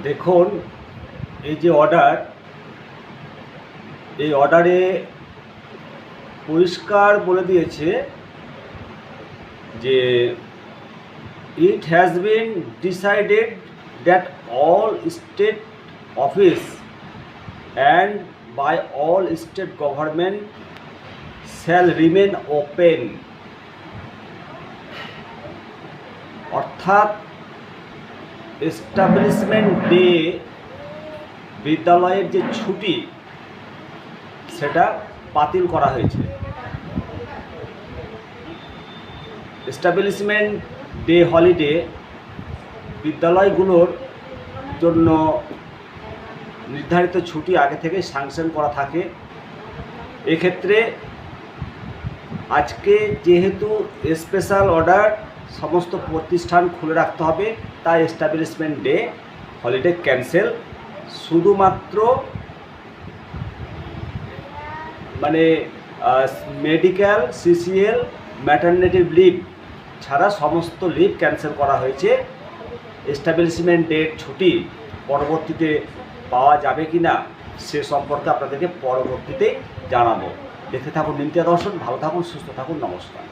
দেখুন, এই যে অর্ডার, এই অর্ডারে পরিষ্কার বলে দিয়েছে যে it has been decided that all state office and by all state government shall remain open। অর্থাৎ এস্টাবলিশমেন্ট ডে, বিদ্যালয়ের যে ছুটি সেটা বাতিল করা হয়েছে। এস্টাবলিশমেন্ট ডে হলিডে বিদ্যালয়গুলোর জন্য নির্ধারিত ছুটি আগে থেকে স্যাংশন করা থাকে। এক্ষেত্রে আজকে যেহেতু স্পেশাল অর্ডার সমস্ত প্রতিষ্ঠান খুলে রাখতে হবে, তাই এস্টাবলিশমেন্ট ডে হলিডে ক্যান্সেল। শুধুমাত্র মেডিকেল, সিসিএল, ম্যাটারনিটি লিভ ছাড়া সমস্ত লিভ ক্যান্সেল করা হয়েছে। এস্টাবলিশমেন্ট ডের ছুটি পরবর্তীতে পাওয়া যাবে কি না সে সম্পর্কে আপনাদেরকে পরবর্তীতে জানাবো। দেখতে থাকুন নিমতিয়া দর্শন। ভালো থাকুন, সুস্থ থাকুন। নমস্কার।